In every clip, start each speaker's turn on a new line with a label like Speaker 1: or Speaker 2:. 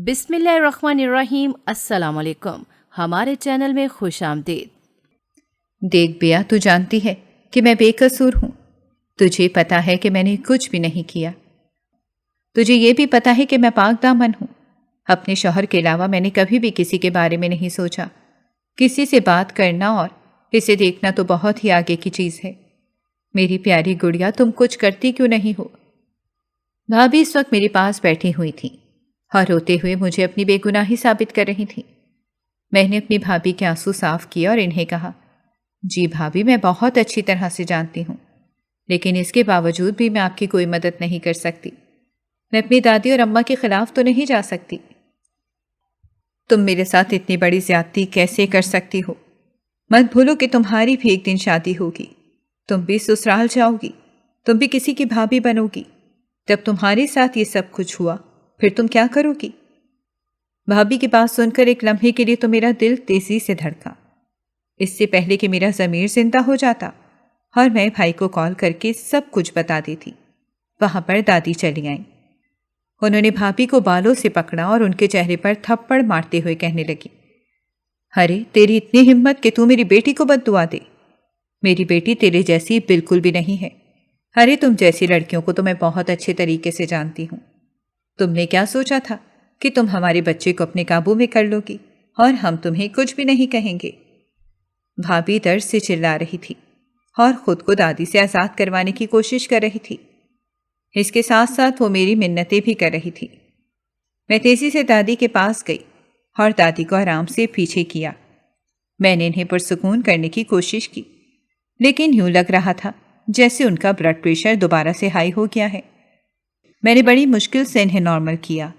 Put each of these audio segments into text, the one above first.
Speaker 1: بسم اللہ الرحمن الرحیم۔ السلام علیکم، ہمارے چینل میں خوش آمدید۔
Speaker 2: دیکھ بیا، تو جانتی ہے کہ میں بے قصور ہوں۔ تجھے پتا ہے کہ میں نے کچھ بھی نہیں کیا۔ تجھے یہ بھی پتا ہے کہ میں پاک دامن ہوں۔ اپنے شوہر کے علاوہ میں نے کبھی بھی کسی کے بارے میں نہیں سوچا۔ کسی سے بات کرنا اور اسے دیکھنا تو بہت ہی آگے کی چیز ہے۔ میری پیاری گڑیا، تم کچھ کرتی کیوں نہیں ہو؟ بھابھی اس وقت میرے پاس بیٹھی ہوئی تھی اور روتے ہوئے مجھے اپنی بے گناہی ثابت کر رہی تھی۔ میں نے اپنی بھابھی کے آنسو صاف کیے اور انہیں کہا، جی بھابھی، میں بہت اچھی طرح سے جانتی ہوں، لیکن اس کے باوجود بھی میں آپ کی کوئی مدد نہیں کر سکتی۔ میں اپنی دادی اور اماں کے خلاف تو نہیں جا سکتی۔ تم میرے ساتھ اتنی بڑی زیادتی کیسے کر سکتی ہو؟ مت بھولو کہ تمہاری بھی ایک دن شادی ہوگی، تم بھی سسرال جاؤ گی، تم بھی کسی کی بھابھی بنو گی۔ جب تمہارے ساتھ یہ سب کچھ ہوا، پھر تم کیا کرو گی؟ بھابھی کی بات سن کر ایک لمحے کے لیے تو میرا دل تیزی سے دھڑکا، اس سے پہلے کہ میرا ضمیر زندہ ہو جاتا، اور میں بھائی کو کال کر کے سب کچھ بتا دیتی۔ وہاں پر دادی چلی آئیں۔ انہوں نے بھابھی کو بالوں سے پکڑا اور ان کے چہرے پر تھپڑ مارتے ہوئے کہنے لگی، ارے تیری اتنی ہمت کہ تو میری بیٹی کو بد دعا دے؟ میری بیٹی تیرے جیسی بالکل بھی نہیں ہے۔ ارے تم جیسی لڑکیوں کو تو میں بہت اچھے طریقے سے جانتی ہوں۔ تم نے کیا سوچا تھا کہ تم ہمارے بچے کو اپنے قابو میں کر لو گی اور ہم تمہیں کچھ بھی نہیں کہیں گے؟ بھابھی درد سے چلا رہی تھی اور خود کو دادی سے آزاد کروانے کی کوشش کر رہی تھی۔ اس کے ساتھ ساتھ وہ میری منتیں بھی کر رہی تھی۔ میں تیزی سے دادی کے پاس گئی اور دادی کو آرام سے پیچھے کیا۔ میں نے انہیں پرسکون کرنے کی کوشش کی، لیکن یوں لگ رہا تھا جیسے ان کا بلڈ پریشر دوبارہ سے ہائی ہو گیا ہے۔ میں نے بڑی مشکل سے انہیں نارمل کیا۔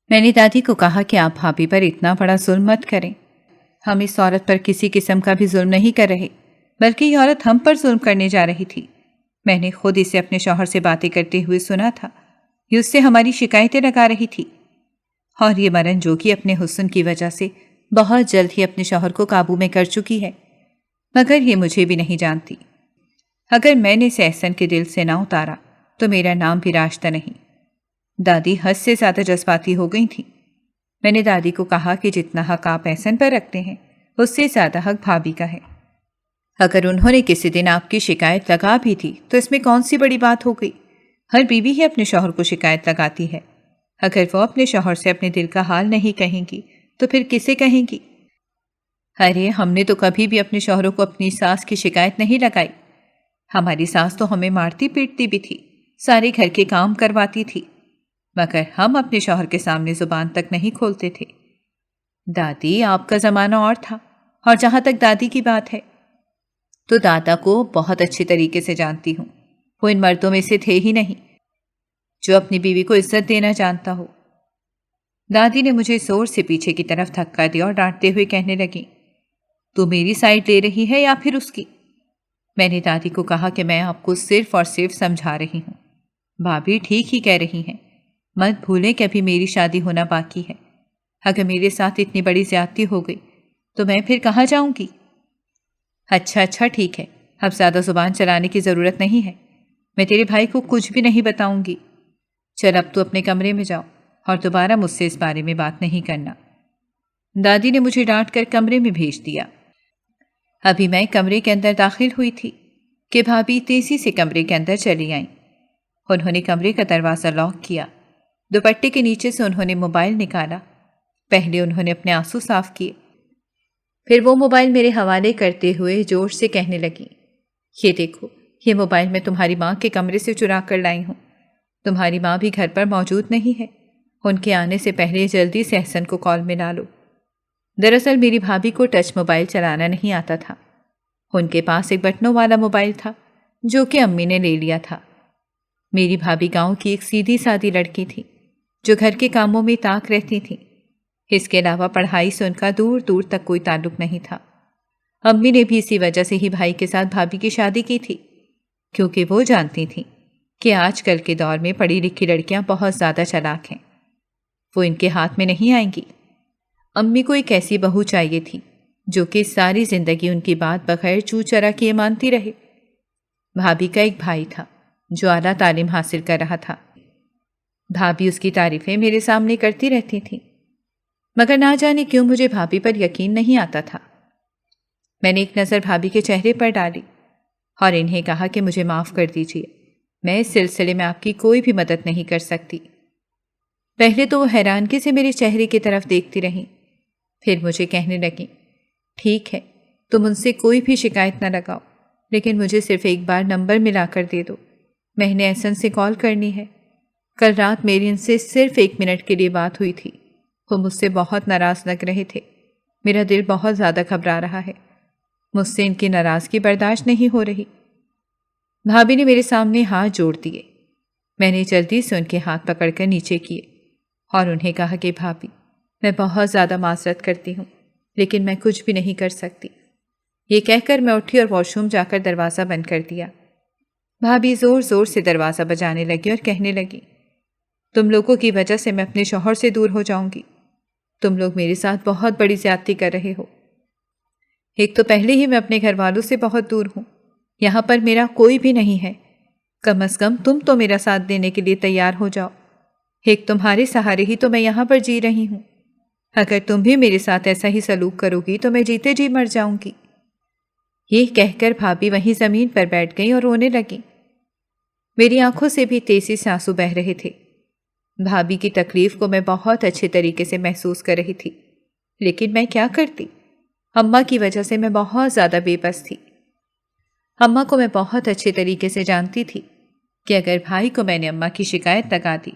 Speaker 2: میں نے دادی کو کہا کہ آپ بھابھی پر اتنا بڑا ظلم مت کریں۔ ہم اس عورت پر کسی قسم کا بھی ظلم نہیں کر رہے، بلکہ یہ عورت ہم پر ظلم کرنے جا رہی تھی۔ میں نے خود اسے اپنے شوہر سے باتیں کرتے ہوئے سنا تھا۔ یہ اس سے ہماری شکایتیں لگا رہی تھی، اور یہ مرن جوگی اپنے حسن کی وجہ سے بہت جلد ہی اپنے شوہر کو قابو میں کر چکی ہے، مگر یہ مجھے بھی نہیں جانتی۔ اگر میں نے اسے احسن کے دل سے نہ اتارا تو میرا نام بھی راشدہ نہیں۔ دادی حد سے زیادہ جذباتی ہو گئی تھی۔ میں نے دادی کو کہا کہ جتنا حق آپ احسن پر رکھتے ہیں، اس سے زیادہ حق بھابھی کا ہے۔ اگر انہوں نے کسی دن آپ کی شکایت لگا بھی تھی تو اس میں کون سی بڑی بات ہو گئی؟ ہر بیوی ہی اپنے شوہر کو شکایت لگاتی ہے۔ اگر وہ اپنے شوہر سے اپنے دل کا حال نہیں کہیں گی تو پھر کسے کہیں گی؟ ارے ہم نے تو کبھی بھی اپنے شوہروں کو اپنی ساس کی شکایت نہیں لگائی۔ ہماری ساس تو ہمیں مارتی پیٹتی بھی تھی، سارے گھر کے کام کرواتی تھی، مگر ہم اپنے شوہر کے سامنے زبان تک نہیں کھولتے تھے۔ دادی، آپ کا زمانہ اور تھا، اور جہاں تک دادی کی بات ہے تو دادا کو بہت اچھے طریقے سے جانتی ہوں۔ وہ ان مردوں میں سے تھے ہی نہیں جو اپنی بیوی کو عزت دینا جانتا ہو۔ دادی نے مجھے زور سے پیچھے کی طرف دھکا دیا اور ڈانٹتے ہوئے کہنے لگی، تو میری سائڈ لے رہی ہے یا پھر اس کی؟ میں نے دادی کو کہا کہ میں آپ کو صرف اور صرف سمجھا رہی ہوں۔ بھابھی ٹھیک ہی کہہ رہی ہیں، مت بھولیں کہ ابھی میری شادی ہونا باقی ہے۔ اگر میرے ساتھ اتنی بڑی زیادتی ہو گئی تو میں پھر کہاں جاؤں گی؟ اچھا ٹھیک ہے، اب زیادہ زبان چلانے کی ضرورت نہیں ہے۔ میں تیرے بھائی کو کچھ بھی نہیں بتاؤں گی۔ چل اب تو اپنے کمرے میں جاؤ اور دوبارہ مجھ سے اس بارے میں بات نہیں کرنا۔ دادی نے مجھے ڈانٹ کر کمرے میں بھیج دیا۔ ابھی میں کمرے کے اندر داخل ہوئی تھی کہ بھابھی تیزی سے کمرے کے اندر چلی آئیں۔ انہوں نے کمرے کا دروازہ لاک کیا۔ دوپٹے کے نیچے سے انہوں نے موبائل نکالا۔ پہلے انہوں نے اپنے آنسو صاف کیے، پھر وہ موبائل میرے حوالے کرتے ہوئے زور سے کہنے لگی، یہ دیکھو، یہ موبائل میں تمہاری ماں کے کمرے سے چرا کر لائی ہوں۔ تمہاری ماں بھی گھر پر موجود نہیں ہے، ان کے آنے سے پہلے جلدی سے احسن کو کال میں لا لو۔ دراصل میری بھابھی کو ٹچ موبائل چلانا نہیں آتا تھا۔ ان کے پاس ایک بٹنوں والا موبائل تھا جو کہ امی نے لے لیا تھا۔ میری بھابھی گاؤں کی ایک سیدھی سادی لڑکی تھی جو گھر کے کاموں میں طاق رہتی تھی۔ اس کے علاوہ پڑھائی سے ان کا دور دور تک کوئی تعلق نہیں تھا۔ امی نے بھی اسی وجہ سے ہی بھائی کے ساتھ بھابھی کی شادی کی تھی، کیونکہ وہ جانتی تھیں کہ آج کل کے دور میں پڑھی لکھی لڑکیاں بہت زیادہ چالاک ہیں، وہ ان کے ہاتھ میں نہیں آئیں گی۔ امی کو ایک ایسی بہو چاہیے تھی جو کہ ساری زندگی ان کی بات بغیر چو چرا کیے مانتی رہے۔ بھابھی کا ایک بھائی تھا جو اعلیٰ تعلیم حاصل کر رہا تھا۔ بھابھی اس کی تعریفیں میرے سامنے کرتی رہتی تھیں، مگر نہ جانے کیوں مجھے بھابھی پر یقین نہیں آتا تھا۔ میں نے ایک نظر بھابھی کے چہرے پر ڈالی اور انہیں کہا کہ مجھے معاف کر دیجیے، میں اس سلسلے میں آپ کی کوئی بھی مدد نہیں کر سکتی۔ پہلے تو وہ حیرانگی سے میرے چہرے کی طرف دیکھتی رہیں، پھر مجھے کہنے لگیں، ٹھیک ہے، تم ان سے کوئی بھی شکایت نہ لگاؤ، لیکن مجھے صرف ایک بار نمبر ملا کر دے دو، میں نے احسن سے کال کرنی ہے۔ کل رات میری ان سے صرف 1 منٹ کے لیے بات ہوئی تھی، وہ مجھ سے بہت ناراض لگ رہے تھے، میرا دل بہت زیادہ گھبرا رہا ہے، مجھ سے ان کی ناراضگی برداشت نہیں ہو رہی۔ بھابھی نے میرے سامنے ہاتھ جوڑ دیے، میں نے جلدی سے ان کے ہاتھ پکڑ کر نیچے کیے اور انہیں کہا کہ بھابھی، میں بہت زیادہ معذرت کرتی ہوں، لیکن میں کچھ بھی نہیں کر سکتی۔ یہ کہہ کر میں اٹھی اور واش روم جا کر دروازہ بند کر دیا۔ بھابھی زور زور سے دروازہ بجانے لگی اور کہنے لگی، تم لوگوں کی وجہ سے میں اپنے شوہر سے دور ہو جاؤں گی، تم لوگ میرے ساتھ بہت بڑی زیادتی کر رہے ہو۔ ایک تو پہلے ہی میں اپنے گھر والوں سے بہت دور ہوں، یہاں پر میرا کوئی بھی نہیں ہے، کم از کم تم تو میرا ساتھ دینے کے لیے تیار ہو جاؤ، ایک تمہارے سہارے ہی تو میں یہاں پر جی رہی ہوں، اگر تم بھی میرے ساتھ ایسا ہی سلوک کرو گی تو میں جیتے جی مر جاؤں گی۔ یہ کہہ کر بھابھی وہیں زمین پر بیٹھ گئیں اور رونے لگیں، میری آنکھوں سے بھی تیزی سے آنسو بہہ رہے تھے۔ بھابھی کی تکلیف کو میں بہت اچھے طریقے سے محسوس کر رہی تھی، لیکن میں کیا کرتی؟ اماں کی وجہ سے میں بہت زیادہ بے بس تھی۔ اماں کو میں بہت اچھے طریقے سے جانتی تھی کہ اگر بھائی کو میں نے اماں کی شکایت لگا دی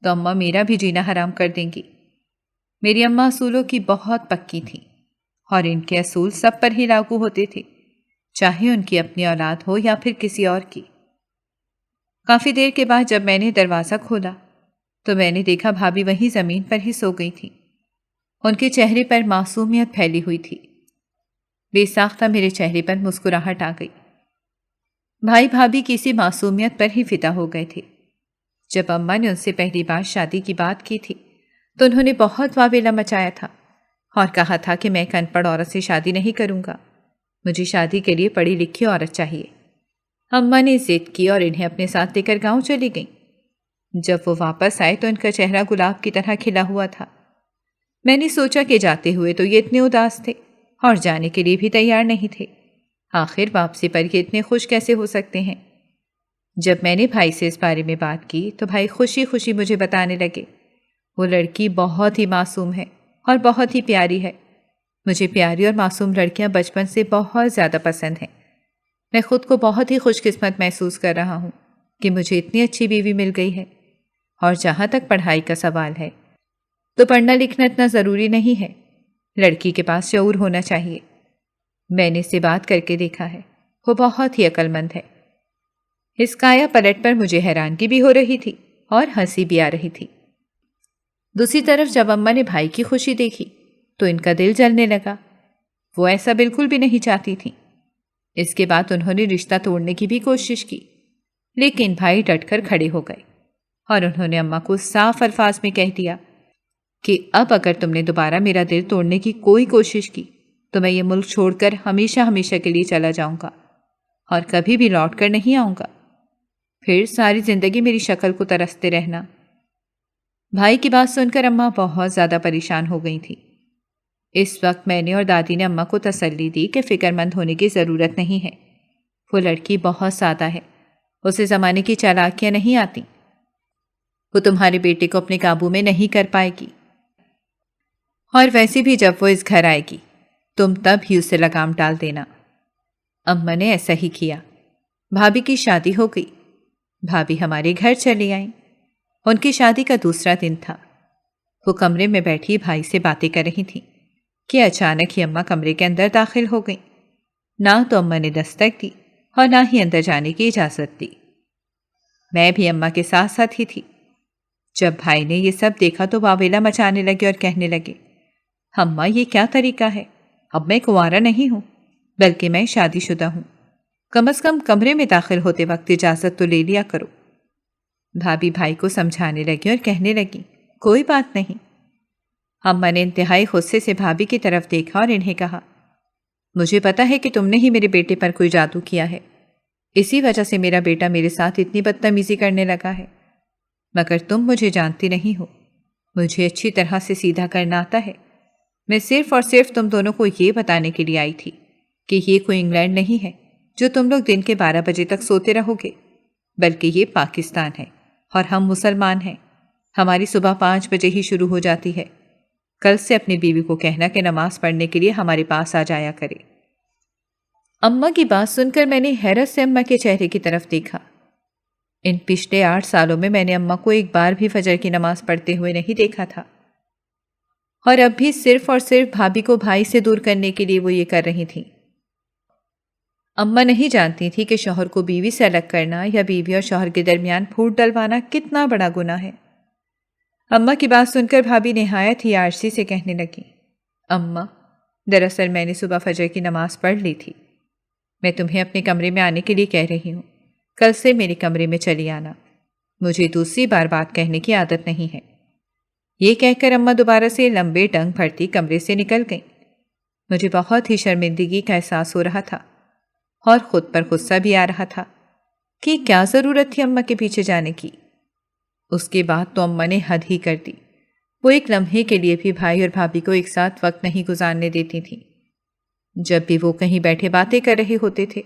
Speaker 2: تو اماں میرا بھی جینا حرام کر دیں گی۔ میری اماں اصولوں کی بہت پکی تھیں اور ان کے اصول سب پر ہی لاگو ہوتے تھے، چاہے ان کی اپنی اولاد ہو یا پھر کسی اور کی۔ کافی دیر کے بعد جب میں نے دروازہ کھولا تو میں نے دیکھا بھابھی وہیں زمین پر ہی سو گئی تھی، ان کے چہرے پر معصومیت پھیلی ہوئی تھی۔ بے ساختہ میرے چہرے پر مسکراہٹ آ گئی۔ بھائی بھابھی کسی معصومیت پر ہی فدا ہو گئے تھے۔ جب اماں نے ان سے پہلی بار شادی کی بات کی تھی تو انہوں نے بہت واویلا مچایا تھا اور کہا تھا کہ میں ایک ان پڑھ عورت سے شادی نہیں کروں گا، مجھے شادی کے لیے پڑھی لکھی عورت چاہیے۔ اماں نے ضد کی اور انہیں اپنے ساتھ لے کر گاؤں چلی گئیں۔ جب وہ واپس آئے تو ان کا چہرہ گلاب کی طرح کھلا ہوا تھا۔ میں نے سوچا کہ جاتے ہوئے تو یہ اتنے اداس تھے اور جانے کے لیے بھی تیار نہیں تھے، آخر واپسی پر یہ اتنے خوش کیسے ہو سکتے ہیں؟ جب میں نے بھائی سے اس بارے میں بات کی تو بھائی خوشی خوشی مجھے بتانے لگے، وہ لڑکی بہت ہی معصوم ہے اور بہت ہی پیاری ہے، مجھے پیاری اور معصوم لڑکیاں بچپن سے بہت زیادہ پسند ہیں، میں خود کو بہت ہی خوش قسمت محسوس کر رہا ہوں کہ مجھے اتنی اچھی بیوی مل گئی ہے۔ اور جہاں تک پڑھائی کا سوال ہے تو پڑھنا لکھنا اتنا ضروری نہیں ہے، لڑکی کے پاس شعور ہونا چاہیے۔ میں نے اسے بات کر کے دیکھا ہے، وہ بہت ہی عقل مند ہے۔ اس کایا پلٹ پر مجھے حیرانگی بھی ہو رہی تھی اور ہنسی بھی آ رہی تھی۔ دوسری طرف جب اماں نے بھائی کی خوشی دیکھی تو ان کا دل جلنے لگا، وہ ایسا بالکل بھی نہیں چاہتی تھیں۔ اس کے بعد انہوں نے رشتہ توڑنے کی بھی کوشش کی، لیکن بھائی ڈٹ کر کھڑے ہو گئے اور انہوں نے اماں کو صاف الفاظ میں کہہ دیا کہ اب اگر تم نے دوبارہ میرا دل توڑنے کی کوئی کوشش کی تو میں یہ ملک چھوڑ کر ہمیشہ ہمیشہ کے لیے چلا جاؤں گا اور کبھی بھی لوٹ کر نہیں آؤں گا، پھر ساری زندگی میری شکل کو ترستے رہنا۔ بھائی کی بات سن کر اماں بہت زیادہ پریشان ہو گئی تھی۔ اس وقت میں نے اور دادی نے اماں کو تسلی دی کہ فکر مند ہونے کی ضرورت نہیں ہے، وہ لڑکی بہت سادہ ہے، اسے زمانے کی چالاکیاں نہیں آتی، وہ تمہارے بیٹے کو اپنے قابو میں نہیں کر پائے گی، اور ویسے بھی جب وہ اس گھر آئے گی تم تب ہی اسے لگام ڈال دینا۔ اماں نے ایسا ہی کیا۔ بھابھی کی شادی ہو گئی، بھابھی ہمارے گھر چلی آئیں۔ ان کی شادی کا دوسرا دن تھا۔ وہ کمرے میں بیٹھی بھائی سے باتیں کر رہی تھیں کہ اچانک ہی اماں کمرے کے اندر داخل ہو گئیں۔ نہ تو اماں نے دستک دی اور نہ ہی اندر جانے کی اجازت دی۔ میں بھی اماں کے ساتھ ساتھ ہی تھی۔ جب بھائی نے یہ سب دیکھا تو واویلا مچانے لگے اور کہنے لگے، اماں یہ کیا طریقہ ہے؟ اب میں کنوارا نہیں ہوں بلکہ میں شادی شدہ ہوں، کم از کم کمرے میں داخل ہوتے وقت اجازت تو لے لیا کرو۔ بھابھی بھائی کو سمجھانے لگی اور کہنے لگی، کوئی بات نہیں۔ اماں نے انتہائی غصے سے بھابھی کی طرف دیکھا اور انہیں کہا، مجھے پتا ہے کہ تم نے ہی میرے بیٹے پر کوئی جادو کیا ہے، اسی وجہ سے میرا بیٹا میرے ساتھ اتنی بدتمیزی کرنے لگا ہے، مگر تم مجھے جانتی نہیں ہو، مجھے اچھی طرح سے سیدھا کرنا آتا ہے۔ میں صرف اور صرف تم دونوں کو یہ بتانے کے لیے آئی تھی کہ یہ کوئی انگلینڈ نہیں ہے جو تم لوگ دن کے 12 بجے تک سوتے رہو گے، بلکہ یہ پاکستان ہے اور ہم مسلمان ہیں۔ ہماری صبح 5 بجے ہی شروع ہو جاتی ہے۔ کل سے اپنی بیوی کو کہنا کہ نماز پڑھنے کے لیے ہمارے پاس آ جایا کرے۔ اماں کی بات سن کر میں نے حیرت سے اماں کے چہرے کی طرف دیکھا۔ ان پچھلے 8 سالوں میں میں نے اماں کو ایک بار بھی فجر کی نماز پڑھتے ہوئے نہیں دیکھا تھا، اور اب بھی صرف اور صرف بھابھی کو بھائی سے دور کرنے کے لیے وہ یہ کر رہی تھیں۔ اماں نہیں جانتی تھی کہ شوہر کو بیوی سے الگ کرنا یا بیوی اور شوہر کے درمیان پھوٹ ڈلوانا کتنا بڑا گناہ ہے۔ اماں کی بات سن کر بھابھی نہایت ہی عاجزی سے کہنے لگی، اماں، دراصل میں نے صبح فجر کی نماز پڑھ لی تھی۔ میں تمہیں اپنے کمرے میں آنے کے لیے کہہ رہی ہوں، کل سے میرے کمرے میں چلی آنا۔ مجھے دوسری بار بات کہنے کی عادت نہیں ہے۔ یہ کہہ کر اماں دوبارہ سے لمبے ڈنگ بھرتی کمرے سے نکل گئیں۔ مجھے بہت ہی شرمندگی کا احساس ہو رہا تھا اور خود پر غصہ بھی آ رہا تھا کہ کیا ضرورت تھی اماں کے پیچھے جانے کی۔ اس کے بعد تو اماں نے حد ہی کر دی۔ وہ ایک لمحے کے لیے بھی بھائی اور بھابھی کو ایک ساتھ وقت نہیں گزارنے دیتی تھیں۔ جب بھی وہ کہیں بیٹھے باتیں کر رہے ہوتے تھے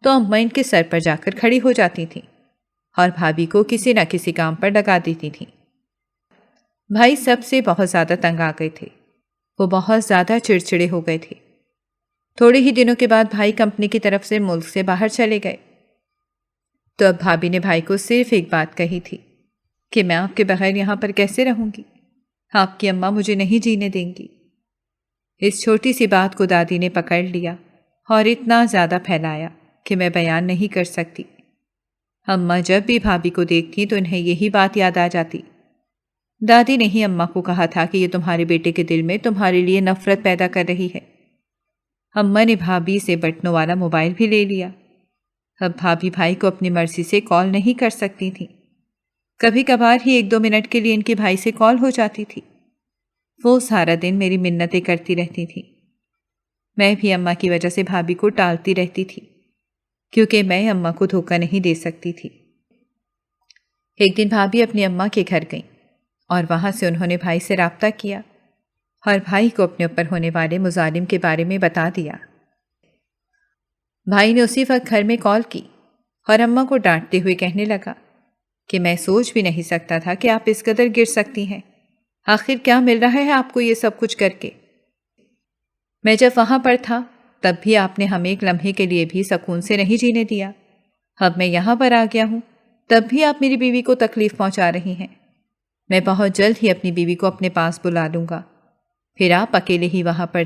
Speaker 2: تو اماں ان کے سر پر جا کر کھڑی ہو جاتی تھیں اور بھابھی کو کسی نہ کسی کام پر لگا دیتی تھیں۔ بھائی سب سے بہت زیادہ تنگ آ گئے تھے۔ وہ بہت زیادہ چڑچڑے ہو گئے تھے۔ تھوڑے ہی دنوں کے بعد بھائی کمپنی کی طرف سے ملک سے باہر چلے گئے۔ تو اب بھابھی نے بھائی کو صرف ایک بات کہی تھی کہ میں آپ کے بغیر یہاں پر کیسے رہوں گی؟ آپ کی اماں مجھے نہیں جینے دیں گی۔ اس چھوٹی سی بات کو دادی نے پکڑ لیا اور اتنا زیادہ پھیلایا کہ میں بیان نہیں کر سکتی۔ اماں جب بھی بھابھی کو دیکھتی تو انہیں یہی بات یاد آ جاتی۔ دادی نے ہی اماں کو کہا تھا کہ یہ تمہارے بیٹے کے دل میں تمہارے لیے نفرت پیدا کر رہی ہے۔ اماں نے بھابھی سے بٹنوں والا موبائل بھی لے لیا۔ اب بھابھی بھائی کو اپنی مرضی سے کال نہیں کر سکتی تھی۔ کبھی کبھار ہی 1-2 منٹ کے لیے ان کے بھائی سے کال ہو جاتی تھی۔ وہ سارا دن میری منتیں کرتی رہتی تھی۔ میں بھی اماں کی وجہ سے بھابھی کو ٹالتی رہتی تھی کیونکہ میں اماں کو دھوکہ نہیں دے سکتی تھی۔ ایک دن بھابھی اپنی اماں کے گھر گئیں اور وہاں سے انہوں نے بھائی سے رابطہ کیا اور بھائی کو اپنے اوپر ہونے والے مظالم کے بارے میں بتا دیا۔ بھائی نے اسی وقت گھر میں کال کی اور اماں کو ڈانٹتے ہوئے کہنے لگا کہ میں سوچ بھی نہیں سکتا تھا کہ آپ اس قدر گر سکتی ہیں۔ آخر کیا مل رہا ہے آپ کو یہ سب کچھ کر کے؟ میں جب وہاں پر تھا تب بھی آپ نے ہمیں ایک لمحے کے لیے بھی سکون سے نہیں جینے دیا۔ اب میں یہاں پر آ گیا ہوں تب بھی آپ میری بیوی کو تکلیف پہنچا رہی ہیں۔ میں بہت جلد ہی اپنی بیوی کو اپنے پاس بلا لوں گا، پھر آپ اکیلے ہی وہاں پر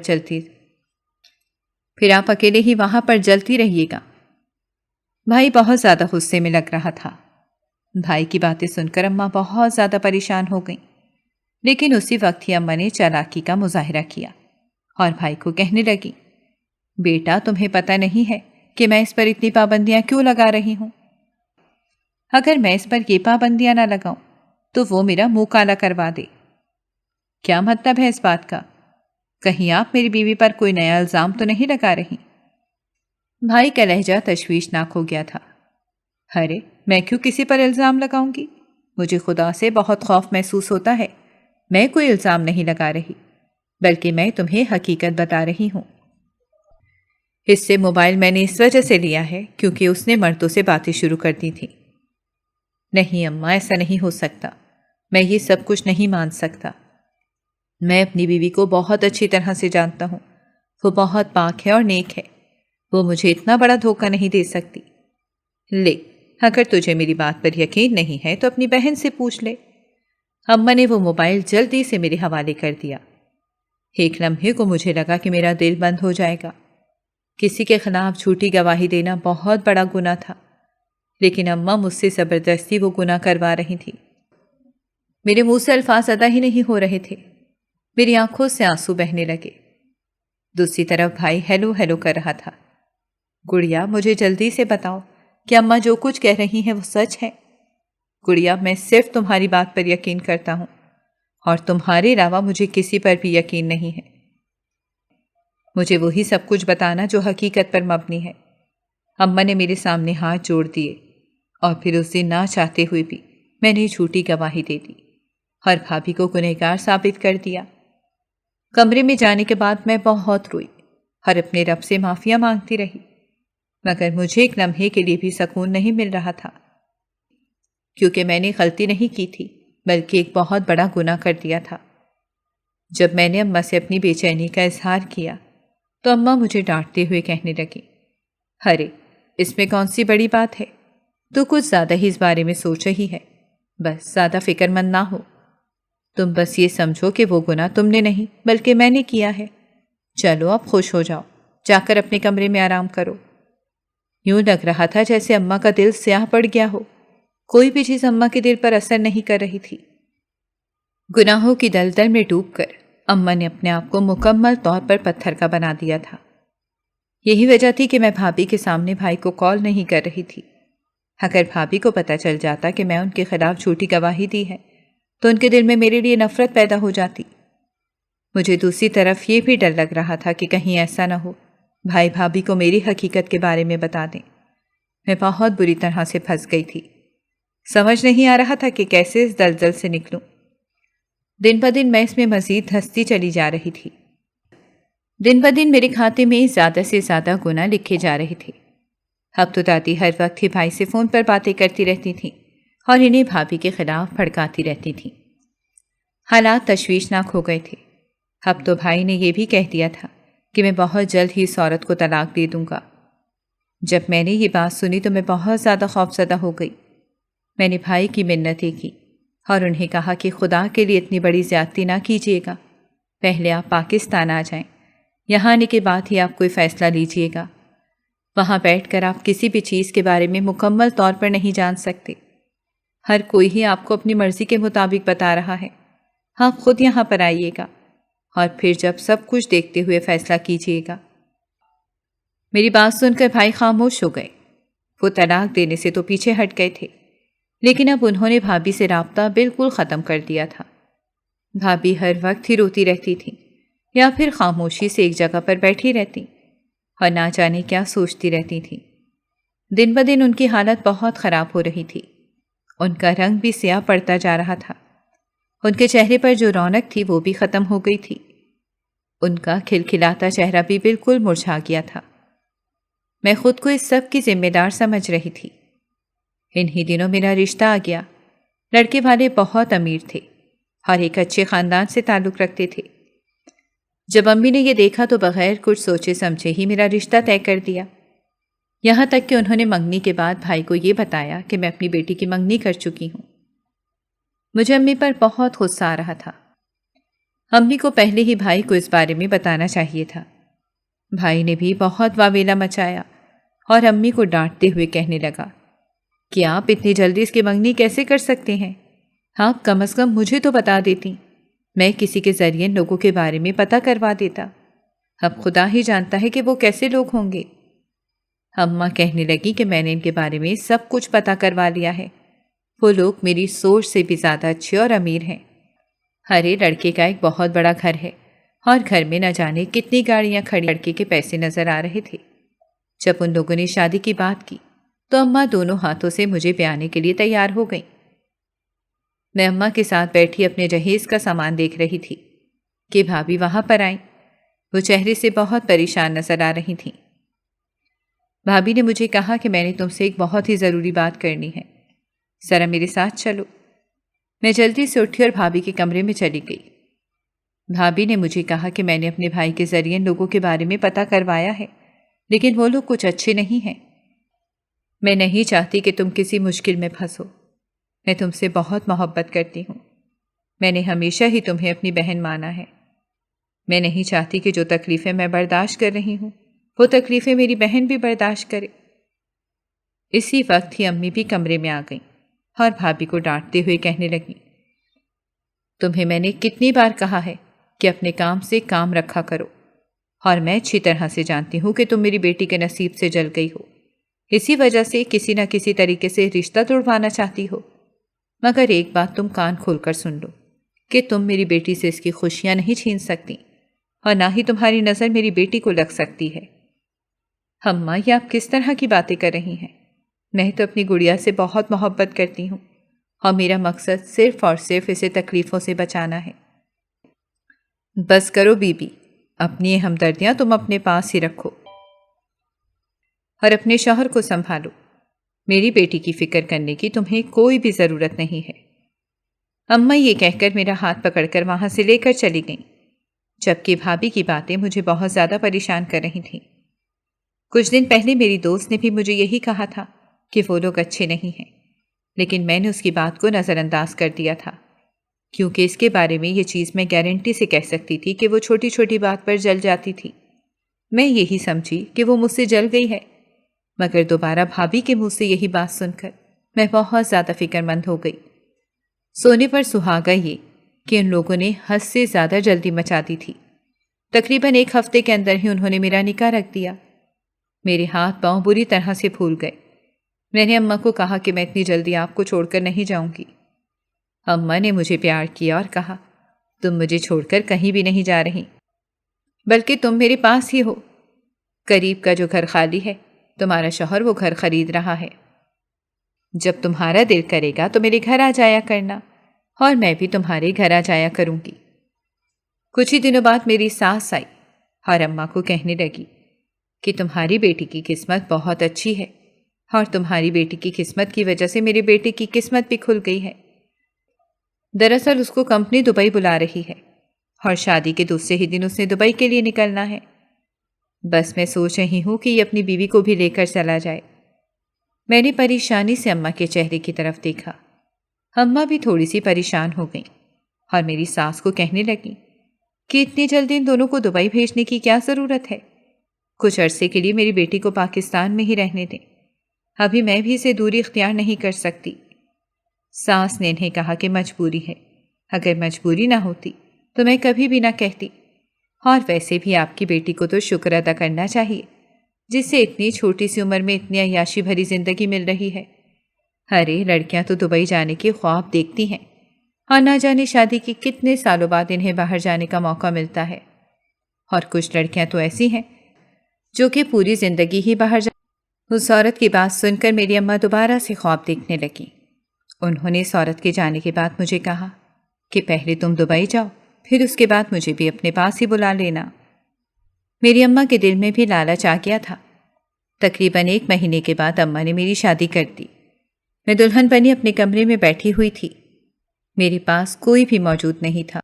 Speaker 2: جلتی رہیے گا۔ بھائی بہت زیادہ غصے میں لگ رہا تھا۔ بھائی کی باتیں سن کر اماں بہت زیادہ پریشان ہو گئیں، لیکن اسی وقت ہی اماں نے چالاکی کا مظاہرہ کیا اور بھائی کو کہنے لگی، بیٹا تمہیں پتہ نہیں ہے کہ میں اس پر اتنی پابندیاں کیوں لگا رہی ہوں؟ اگر میں اس پر یہ پابندیاں نہ لگاؤں تو وہ میرا منہ کالا کروا دے۔ کیا مطلب ہے اس بات کا؟ کہیں آپ میری بیوی پر کوئی نیا الزام تو نہیں لگا رہی؟ بھائی کا لہجہ تشویشناک ہو گیا تھا۔ ارے میں کیوں کسی پر الزام لگاؤں گی؟ مجھے خدا سے بہت خوف محسوس ہوتا ہے۔ میں کوئی الزام نہیں لگا رہی، بلکہ میں تمہیں حقیقت بتا رہی ہوں۔ اس سے موبائل میں نے اس وجہ سے لیا ہے کیونکہ اس نے مردوں سے باتیں شروع کر دی تھیں۔ نہیں اماں، ایسا نہیں ہو سکتا۔ میں یہ سب کچھ نہیں مان سکتا۔ میں اپنی بیوی کو بہت اچھی طرح سے جانتا ہوں۔ وہ بہت پاک ہے اور نیک ہے۔ وہ مجھے اتنا بڑا دھوکہ نہیں دے سکتی۔ لے، اگر تجھے میری بات پر یقین نہیں ہے تو اپنی بہن سے پوچھ لے۔ اماں نے وہ موبائل جلدی سے میرے حوالے کر دیا۔ ایک لمحے کو مجھے لگا کہ میرا دل بند ہو جائے گا۔ کسی کے خلاف جھوٹی گواہی دینا بہت بڑا گناہ تھا، لیکن اماں مجھ سے زبردستی وہ گناہ کروا رہی تھی۔ میرے منہ سے الفاظ ادا ہی نہیں ہو رہے تھے۔ میری آنکھوں سے آنسو بہنے لگے۔ دوسری طرف بھائی ہیلو ہیلو کر رہا تھا۔ گڑیا، مجھے جلدی سے بتاؤ کہ اماں جو کچھ کہہ رہی ہیں وہ سچ ہے؟ گڑیا، میں صرف تمہاری بات پر یقین کرتا ہوں اور تمہارے علاوہ مجھے کسی پر بھی یقین نہیں ہے۔ مجھے وہی سب کچھ بتانا جو حقیقت پر مبنی ہے۔ اماں نے میرے سامنے ہاتھ جوڑ دیے اور پھر اس دن نہ چاہتے ہوئے بھی میں نے جھوٹی گواہی دے دی اور بھابھی کو گنہگار ثابت کر دیا۔ کمرے میں جانے کے بعد میں بہت روئی اور اپنے رب سے معافیاں مانگتی رہی، مگر مجھے ایک لمحے کے لیے بھی سکون نہیں مل رہا تھا، کیونکہ میں نے غلطی نہیں کی تھی بلکہ ایک بہت بڑا گناہ کر دیا تھا۔ جب میں نے اماں سے اپنی بے چینی کا اظہار کیا تو اماں مجھے ڈانٹتے ہوئے کہنے لگی، ارے اس میں کون سی بڑی بات ہے، تو کچھ زیادہ ہی اس بارے میں سوچ رہی ہے، بس زیادہ فکر مند نہ ہو، تم بس یہ سمجھو کہ وہ گناہ تم نے نہیں بلکہ میں نے کیا ہے۔ چلو اب خوش ہو جاؤ، جا کر اپنے کمرے میں آرام کرو۔ یوں لگ رہا تھا جیسے اماں کا دل سیاہ پڑ گیا ہو، کوئی بھی چیز اماں کے دل پر اثر نہیں کر رہی تھی۔ گناہوں کی دلدل میں ڈوب کر اماں نے اپنے آپ کو مکمل طور پر پتھر کا بنا دیا تھا۔ یہی وجہ تھی کہ میں بھابھی کے سامنے بھائی کو کال نہیں کر رہی تھی۔ اگر بھابھی کو پتہ چل جاتا کہ میں ان کے خلاف جھوٹی گواہی دی ہے تو ان کے دل میں میرے لیے نفرت پیدا ہو جاتی۔ مجھے دوسری طرف یہ بھی ڈر لگ رہا تھا کہ کہیں ایسا نہ ہو بھائی بھابھی کو میری حقیقت کے بارے میں بتا دیں۔ میں بہت بری طرح سے پھنس گئی تھی، سمجھ نہیں آ رہا تھا کہ کیسے اس دلدل سے نکلوں۔ دن بہ دن میں اس میں مزید دھستی چلی جا رہی تھی۔ دن بہ دن میرے کھاتے میں زیادہ سے زیادہ گناہ لکھے جا رہے تھے۔ اب تو دادی ہر وقت ہی بھائی سے فون پر باتیں کرتی رہتی تھیں اور انہیں بھابھی کے خلاف بھڑکاتی رہتی تھیں۔ حالات تشویشناک ہو گئے تھے۔ اب تو بھائی نے یہ بھی کہہ دیا تھا کہ میں بہت جلد ہی اس عورت کو طلاق دے دوں گا۔ جب میں نے یہ بات سنی تو میں بہت زیادہ خوفزدہ ہو گئی۔ میں نے بھائی کی منتیں کی اور انہیں کہا کہ خدا کے لیے اتنی بڑی زیادتی نہ کیجیے گا، پہلے آپ پاکستان آ جائیں، یہاں آنے کے بعد ہی آپ کوئی فیصلہ لیجیے گا۔ وہاں بیٹھ کر آپ کسی بھی چیز کے بارے میں مکمل طور پر نہیں جان سکتے، ہر کوئی ہی آپ کو اپنی مرضی کے مطابق بتا رہا ہے۔ آپ خود یہاں پر آئیے گا اور پھر جب سب کچھ دیکھتے ہوئے فیصلہ کیجیے گا۔ میری بات سن کر بھائی خاموش ہو گئے۔ وہ طلاق دینے سے تو پیچھے ہٹ گئے تھے، لیکن اب انہوں نے بھابھی سے رابطہ بالکل ختم کر دیا تھا۔ بھابھی ہر وقت ہی روتی رہتی تھی یا پھر خاموشی سے ایک جگہ پر بیٹھی رہتی اور نہ جانے کیا سوچتی رہتی تھی۔ دن بہ دن ان کی حالت بہت خراب ہو رہی تھی، ان کا رنگ بھی سیاہ پڑتا جا رہا تھا، ان کے چہرے پر جو رونق تھی وہ بھی ختم ہو گئی تھی، ان کا کھلکھلاتا چہرہ بھی بالکل مرجھا گیا تھا۔ میں خود کو اس سب کی ذمہ دار سمجھ رہی تھی۔ انہی دنوں میرا رشتہ آ گیا۔ لڑکے والے بہت امیر تھے اور ایک اچھے خاندان سے تعلق رکھتے تھے۔ جب امی نے یہ دیکھا تو بغیر کچھ سوچے سمجھے ہی میرا رشتہ طے کر دیا، یہاں تک کہ انہوں نے منگنی کے بعد بھائی کو یہ بتایا کہ میں اپنی بیٹی کی منگنی کر چکی ہوں۔ مجھے امی پر بہت غصہ آ رہا تھا۔ امی کو پہلے ہی بھائی کو اس بارے میں بتانا چاہیے تھا۔ بھائی نے بھی بہت واویلا مچایا اور امی کو ڈانٹتے ہوئے کہنے لگا کہ آپ اتنی جلدی اس کی منگنی کیسے کر سکتے ہیں؟ آپ کم از کم مجھے تو بتا دیتی، میں کسی کے ذریعے لوگوں کے بارے میں پتہ کروا دیتا۔ اب خدا ہی جانتا ہے کہ وہ کیسے لوگ ہوں گے۔ اماں کہنے لگی کہ میں نے ان کے بارے میں سب کچھ پتہ کروا لیا ہے، وہ لوگ میری سوچ سے بھی زیادہ اچھے اور امیر ہیں۔ ہرے لڑکے کا ایک بہت بڑا گھر ہے اور گھر میں نہ جانے کتنی گاڑیاں کھڑی، لڑکے کے پیسے نظر آ رہے تھے۔ جب ان لوگوں نے شادی کی بات کی تو اماں دونوں ہاتھوں سے مجھے بیانے کے لیے تیار ہو گئیں۔ میں اماں کے ساتھ بیٹھی اپنے جہیز کا سامان دیکھ رہی تھی کہ بھابھی وہاں پر آئیں۔ وہ چہرے سے بہت پریشان نظر آ رہی تھیں۔ بھابھی نے مجھے کہا کہ میں نے تم سے ایک بہت ہی ضروری بات کرنی ہے، ذرا میرے ساتھ چلو۔ میں جلدی سے اٹھی اور بھابھی کے کمرے میں چلی گئی۔ بھابھی نے مجھے کہا کہ میں نے اپنے بھائی کے ذریعے لوگوں کے بارے میں پتہ کروایا ہے، لیکن وہ لوگ کچھ اچھے نہیں ہیں۔ میں نہیں چاہتی کہ تم کسی مشکل میں پھنسو۔ میں تم سے بہت محبت کرتی ہوں، میں نے ہمیشہ ہی تمہیں اپنی بہن مانا ہے۔ میں نہیں چاہتی کہ جو تکلیفیں میں برداشت کر رہی ہوں وہ تکلیفیں میری بہن بھی برداشت کرے۔ اسی وقت ہی امی بھی کمرے میں آ گئیں اور بھابھی کو ڈانٹتے ہوئے کہنے لگیں، تمہیں میں نے کتنی بار کہا ہے کہ اپنے کام سے کام رکھا کرو، اور میں اچھی طرح سے جانتی ہوں کہ تم میری بیٹی کے نصیب سے جل گئی ہو، اسی وجہ سے کسی نہ کسی طریقے سے رشتہ توڑوانا چاہتی ہو۔ مگر ایک بات تم کان کھول کر سن لو کہ تم میری بیٹی سے اس کی خوشیاں نہیں چھین سکتی، اور نہ ہی تمہاری نظر میری بیٹی کو لگ سکتی ہے۔ اماں، یہ آپ کس طرح کی باتیں کر رہی ہیں؟ میں تو اپنی گڑیا سے بہت محبت کرتی ہوں اور میرا مقصد صرف اور صرف اسے تکلیفوں سے بچانا ہے۔ بس کرو بی بی، اپنی یہ ہمدردیاں تم اپنے پاس ہی رکھو اور اپنے شوہر کو سنبھالو۔ میری بیٹی کی فکر کرنے کی تمہیں کوئی بھی ضرورت نہیں ہے۔ اماں یہ کہہ کر میرا ہاتھ پکڑ کر وہاں سے لے کر چلی گئیں، جبکہ بھابھی کی باتیں مجھے بہت زیادہ پریشان کر رہی تھیں۔ کچھ دن پہلے میری دوست نے بھی مجھے یہی کہا تھا کہ وہ لوگ اچھے نہیں ہیں، لیکن میں نے اس کی بات کو نظر انداز کر دیا تھا، کیونکہ اس کے بارے میں یہ چیز میں گارنٹی سے کہہ سکتی تھی کہ وہ چھوٹی چھوٹی بات پر جل جاتی تھی۔ میں یہی سمجھی کہ وہ مجھ سے جل گئی ہے، مگر دوبارہ بھابھی کے منہ سے یہی بات سن کر میں بہت زیادہ فکر مند ہو گئی۔ سونے پر سہاگا یہ کہ ان لوگوں نے حد سے زیادہ جلدی مچا دی تھی۔ تقریباً 1 ہفتے کے اندر ہی انہوں نے میرا نکاح رکھ دیا۔ میرے ہاتھ پاؤں بری طرح سے پھول گئے۔ میں نے اماں کو کہا کہ میں اتنی جلدی آپ کو چھوڑ کر نہیں جاؤں گی۔ اماں نے مجھے پیار کیا اور کہا، تم مجھے چھوڑ کر کہیں بھی نہیں جا رہی، بلکہ تم میرے پاس ہی ہو۔ قریب کا جو گھر خالی ہے، تمہارا شوہر وہ گھر خرید رہا ہے۔ جب تمہارا دل کرے گا تو میرے گھر آ جایا کرنا، اور میں بھی تمہارے گھر آ جایا کروں گی۔ کچھ ہی دنوں بعد میری ساس آئی اور اماں کو کہنے لگی کہ تمہاری بیٹی کی قسمت بہت اچھی ہے، اور تمہاری بیٹی کی قسمت کی وجہ سے میرے بیٹے کی قسمت بھی کھل گئی ہے۔ دراصل اس کو کمپنی دبئی بلا رہی ہے، اور شادی کے دوسرے ہی دن اس نے دبئی کے لیے نکلنا ہے۔ بس میں سوچ رہی ہوں کہ یہ اپنی بیوی کو بھی لے کر چلا جائے۔ میں نے پریشانی سے اماں کے چہرے کی طرف دیکھا۔ اماں بھی تھوڑی سی پریشان ہو گئیں اور میری ساس کو کہنے لگیں کہ اتنی جلدی ان دونوں کو دبئی بھیجنے کی کیا ضرورت ہے؟ کچھ عرصے کے لیے میری بیٹی کو پاکستان میں ہی رہنے دیں، ابھی میں بھی اسے دوری اختیار نہیں کر سکتی۔ ساس نے انہیں کہا کہ مجبوری ہے، اگر مجبوری نہ ہوتی تو میں کبھی بھی نہ کہتی، اور ویسے بھی آپ کی بیٹی کو تو شکر ادا کرنا چاہیے جس سے اتنی چھوٹی سی عمر میں اتنی عیاشی بھری زندگی مل رہی ہے۔ ارے لڑکیاں تو دبئی جانے کے خواب دیکھتی ہیں، اور نہ جانے شادی کے کتنے سالوں بعد انہیں باہر جانے کا موقع ملتا ہے، اور کچھ لڑکیاں تو ایسی ہیں جو کہ پوری زندگی ہی باہر اس عورت کی بات سن کر میری اماں دوبارہ سے خواب دیکھنے لگیں۔ انہوں نے اس عورت کے جانے کے بعد مجھے کہا کہ پہلے تم دبئی جاؤ، پھر اس کے بعد مجھے بھی اپنے پاس ہی بلا لینا۔ میری اماں کے دل میں بھی لالچ آ گیا تھا۔ تقریباً 1 مہینے کے بعد اماں نے میری شادی کر دی۔ میں دلہن بنی اپنے کمرے میں بیٹھی ہوئی تھی۔ میرے پاس کوئی بھی موجود نہیں تھا،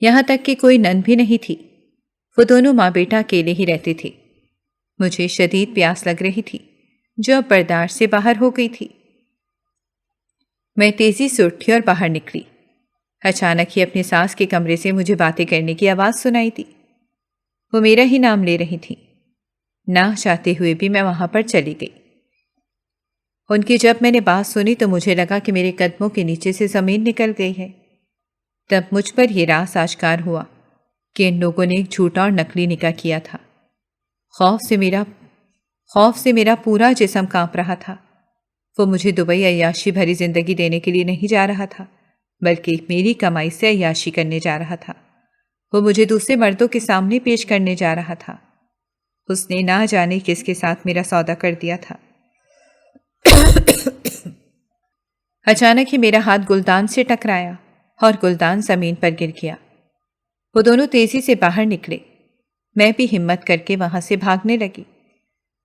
Speaker 2: یہاں تک کہ کوئی نند بھی نہیں تھی۔ وہ دونوں ماں بیٹا اکیلے ہی رہتے تھے۔ مجھے شدید پیاس لگ رہی تھی جو اب برداشت سے باہر ہو گئی تھی۔ میں تیزی سے اٹھی اور باہر نکلی۔ اچانک ہی اپنی ساس کے کمرے سے مجھے باتیں کرنے کی آواز سنائی دی۔ وہ میرا ہی نام لے رہی تھی۔ نہ چاہتے ہوئے بھی میں وہاں پر چلی گئی۔ ان کی جب میں نے بات سنی تو مجھے لگا کہ میرے قدموں کے نیچے سے زمین نکل گئی ہے۔ تب مجھ پر یہ راز آشکار ہوا کہ ان لوگوں نے ایک جھوٹا اور نکلی نکاح کیا تھا۔ خوف سے میرا پورا جسم کانپ رہا تھا۔ وہ مجھے دبئی عیاشی بھری زندگی دینے کے لیے نہیں جا رہا تھا، بلکہ میری کمائی سے عیاشی کرنے جا رہا تھا۔ وہ مجھے دوسرے مردوں کے سامنے پیش کرنے جا رہا تھا۔ اس نے نہ جانے کس کے ساتھ میرا سودا کر دیا تھا۔ اچانک ہی میرا ہاتھ گلدان سے ٹکرایا اور گلدان زمین پر گر گیا۔ وہ دونوں تیزی سے باہر نکلے۔ میں بھی ہمت کر کے وہاں سے بھاگنے لگی۔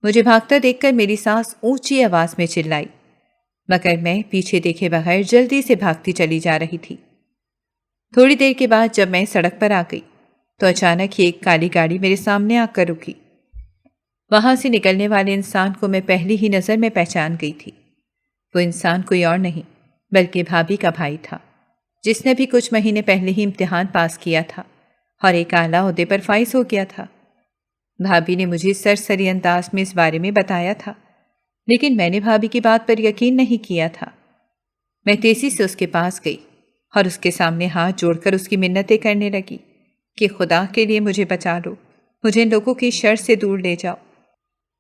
Speaker 2: مجھے بھاگتا دیکھ کر میری ساس اونچی آواز میں چلائی، مگر میں پیچھے دیکھے بغیر جلدی سے بھاگتی چلی جا رہی تھی۔ تھوڑی دیر کے بعد جب میں سڑک پر آ گئی تو اچانک ہی ایک کالی گاڑی میرے سامنے آ کر رکی۔ وہاں سے نکلنے والے انسان کو میں پہلی ہی نظر میں پہچان گئی تھی۔ وہ انسان کوئی اور نہیں بلکہ بھابھی کا بھائی تھا، جس نے بھی کچھ مہینے پہلے ہی امتحان پاس کیا تھا اور ایک اعلیٰ عہدے پر فائز ہو گیا تھا۔ بھابھی نے مجھے سرسری انداز میں اس بارے میں بتایا تھا، لیکن میں نے بھابھی کی بات پر یقین نہیں کیا تھا۔ میں تیزی سے اس کے پاس گئی اور اس کے سامنے ہاتھ جوڑ کر اس کی منتیں کرنے لگی کہ خدا کے لیے مجھے بچا لو، مجھے ان لوگوں کی شر سے دور لے جاؤ۔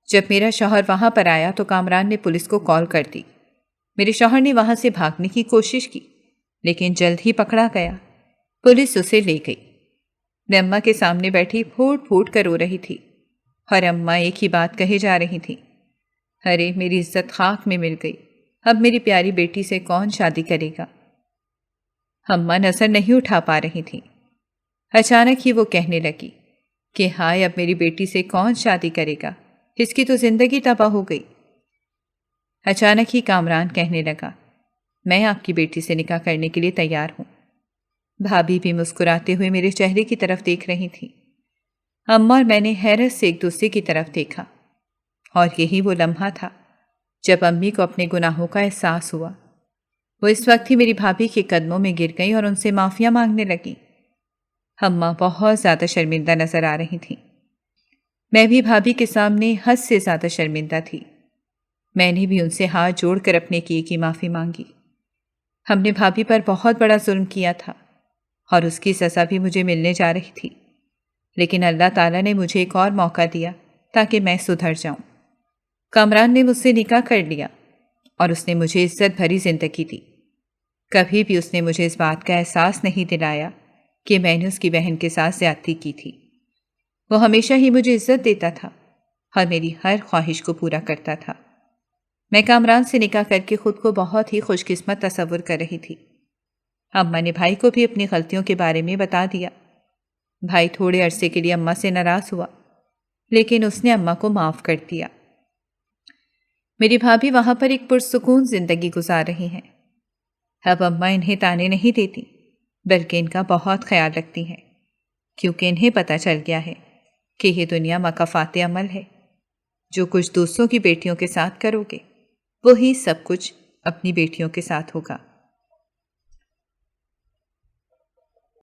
Speaker 2: جب میرا شوہر وہاں پر آیا تو کامران نے پولیس کو کال کر دی۔ میرے شوہر نے وہاں سے بھاگنے کی کوشش کی، لیکن جلد ہی پکڑا گیا۔ پولیس اسے لے گئی۔ میں اماں کے سامنے بیٹھی پھوٹ پھوٹ کر رو رہی تھی، اور اماں ایک ہی بات کہے جا رہی تھی، ارے میری عزت خاک میں مل گئی، اب میری پیاری بیٹی سے کون شادی کرے گا؟ اماں نظر نہیں اٹھا پا رہی تھیں۔ اچانک ہی وہ کہنے لگی کہ ہائے، اب میری بیٹی سے کون شادی کرے گا، اس کی تو زندگی تباہ ہو گئی۔ اچانک ہی کامران کہنے لگا، میں آپ کی بیٹی سے نکاح کرنے کے لیے تیار ہوں۔ بھابھی بھی مسکراتے ہوئے میرے چہرے کی طرف دیکھ رہی تھی۔ اماں اور میں نے حیرت سے ایک دوسرے کی طرف دیکھا، اور یہی وہ لمحہ تھا جب امی کو اپنے گناہوں کا احساس ہوا۔ وہ اس وقت ہی میری بھابھی کے قدموں میں گر گئی اور ان سے معافیاں مانگنے لگی۔ اماں بہت زیادہ شرمندہ نظر آ رہی تھیں۔ میں بھی بھابھی کے سامنے حد سے زیادہ شرمندہ تھی۔ میں نے بھی ان سے ہاتھ جوڑ کر اپنے کیے کی معافی مانگی۔ ہم نے بھابھی پر بہت بڑا ظلم کیا تھا اور اس کی سزا بھی مجھے ملنے جا رہی تھی، لیکن اللہ تعالیٰ نے مجھے ایک اور موقع دیا تاکہ میں سدھر جاؤں۔ کامران نے مجھ سے نکاح کر لیا اور اس نے مجھے عزت بھری زندگی دی۔ کبھی بھی اس نے مجھے اس بات کا احساس نہیں دلایا کہ میں نے اس کی بہن کے ساتھ زیادتی کی تھی۔ وہ ہمیشہ ہی مجھے عزت دیتا تھا اور میری ہر خواہش کو پورا کرتا تھا۔ میں کامران سے نکاح کر کے خود کو بہت ہی خوش قسمت تصور کر رہی تھی۔ اماں نے بھائی کو بھی اپنی غلطیوں کے بارے میں بتا دیا۔ بھائی تھوڑے عرصے کے لیے اماں سے ناراض ہوا، لیکن اس نے اماں کو معاف کر دیا۔ میری بھابھی وہاں پر ایک پرسکون زندگی گزار رہی ہیں۔ اب اماں انہیں تانے نہیں دیتی، بلکہ ان کا بہت خیال رکھتی ہیں، کیونکہ انہیں پتہ چل گیا ہے کہ یہ دنیا مکافات عمل ہے۔ جو کچھ دوسروں کی بیٹیوں کے ساتھ کرو گے، وہی سب کچھ اپنی بیٹیوں کے ساتھ ہوگا۔